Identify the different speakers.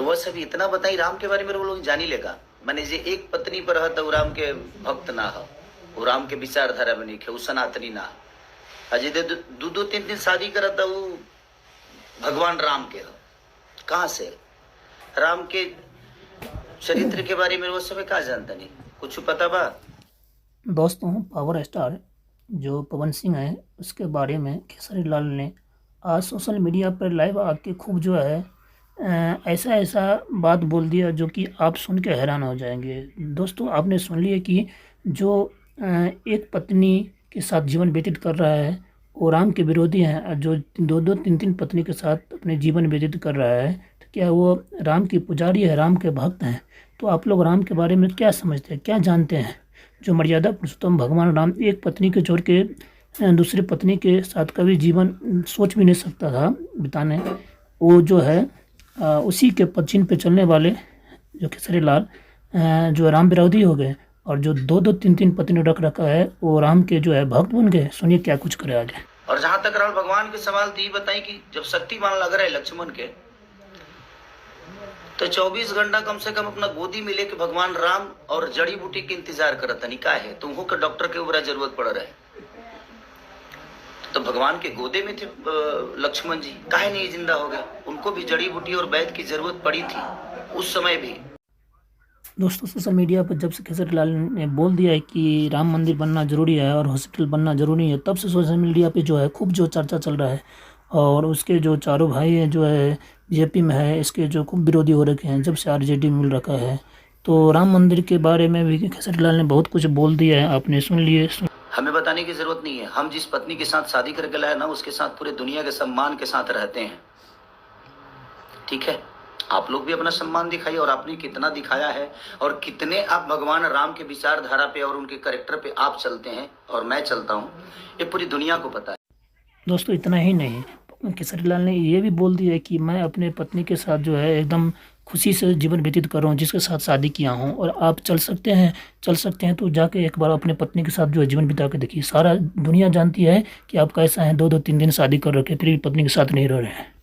Speaker 1: वह सब इतना बताई राम के बारे में वो लोग जानी लेगा। माने जे एक पत्नी पर रहता वो राम के भक्त ना हो, वो राम के विचारधारा में नहीं खे, वो सनातनी ना हो। अजय दो दो तीन तीन शादी करता वो भगवान राम के हो। कहाँ से राम के चरित्र के बारे में वो सब कहा जानता नहीं, कुछ पता बा?
Speaker 2: दोस्तों, पावर स्टार जो पवन सिंह है उसके बारे में खेसारी लाल ने आज सोशल मीडिया पर लाइव आके खूब जो है ऐसा ऐसा बात बोल दिया जो कि आप सुन के हैरान हो जाएंगे। दोस्तों, आपने सुन लिया कि जो एक पत्नी के साथ जीवन व्यतीत कर रहा है वो राम के विरोधी हैं, और जो दो दो तीन तीन पत्नी के साथ अपने जीवन व्यतीत कर रहा है तो क्या वो राम की पुजारी है, राम के भक्त हैं? तो आप लोग राम के बारे में क्या समझते हैं, क्या जानते हैं? जो मर्यादा पुरुषोत्तम भगवान राम एक पत्नी के छोड़ के दूसरी पत्नी के साथ कभी जीवन सोच भी नहीं सकता था बिताने, वो जो है उसी के पदचिन्ह पे चलने वाले जो खेसारी लाल जो राम विरोधी हो गए, और जो दो दो तीन तीन पत्नी रख रखा है वो राम के जो है भक्त बन गए। सुनिए क्या कुछ करे आगे।
Speaker 1: और जहां तक राम भगवान के सवाल थी बताई कि जब शक्तिमान लग रहा है लक्ष्मण के, तो 24 घंटा कम से कम अपना गोदी में लेके भगवान राम और जड़ी बूटी के इंतजार करता नहीं। का है तुमको के डॉक्टर के ऊपर जरूरत पड़ रहा है, तो भगवान के गोदे में थे लक्ष्मण जी, काहे नहीं जिंदा हो गए? उनको भी जड़ी बूटी और वैद्य की जरूरत पड़ी थी उस समय भी।
Speaker 2: दोस्तों, सोशल मीडिया पर जब से खेसारी लाल ने बोल दिया है कि राम मंदिर बनना जरूरी है और हॉस्पिटल बनना जरूरी है, तब से सोशल मीडिया पे जो है खूब जो चर्चा चल रहा है। और उसके जो चारों भाई हैं जो है बीजेपी में है, इसके जो खूब विरोधी हो रखे हैं जब से आरजेडी मिल रखा है। तो राम मंदिर के बारे में भी खेसारी लाल ने बहुत कुछ बोल दिया है, आपने सुन लिए।
Speaker 1: हमें बताने की जरूरत नहीं है, हम जिस पत्नी के साथ शादी करके लाए ना उसके साथ पूरे दुनिया के सम्मान के साथ रहते हैं। ठीक है, आप लोग भी अपना सम्मान दिखाइए, और आपने कितना दिखाया है और कितने आप भगवान राम के विचारधारा पे और उनके कैरेक्टर पे आप चलते हैं और मैं चलता हूँ, ये पूरी दुनिया को पता है।
Speaker 2: दोस्तों, इतना ही नहीं, खेसारी लाल ने ये भी बोल दिया है कि मैं अपने पत्नी के साथ जो है एकदम खुशी से जीवन व्यतीत कर रहा हूँ, जिसके साथ शादी किया हूँ। और आप चल सकते हैं तो जाके एक बार अपने पत्नी के साथ जो है जीवन बिता के देखिए। सारा दुनिया जानती है कि आप कैसा है, दो दो तीन दिन शादी कर रखे फिर भी पत्नी के साथ नहीं रह रहे हैं।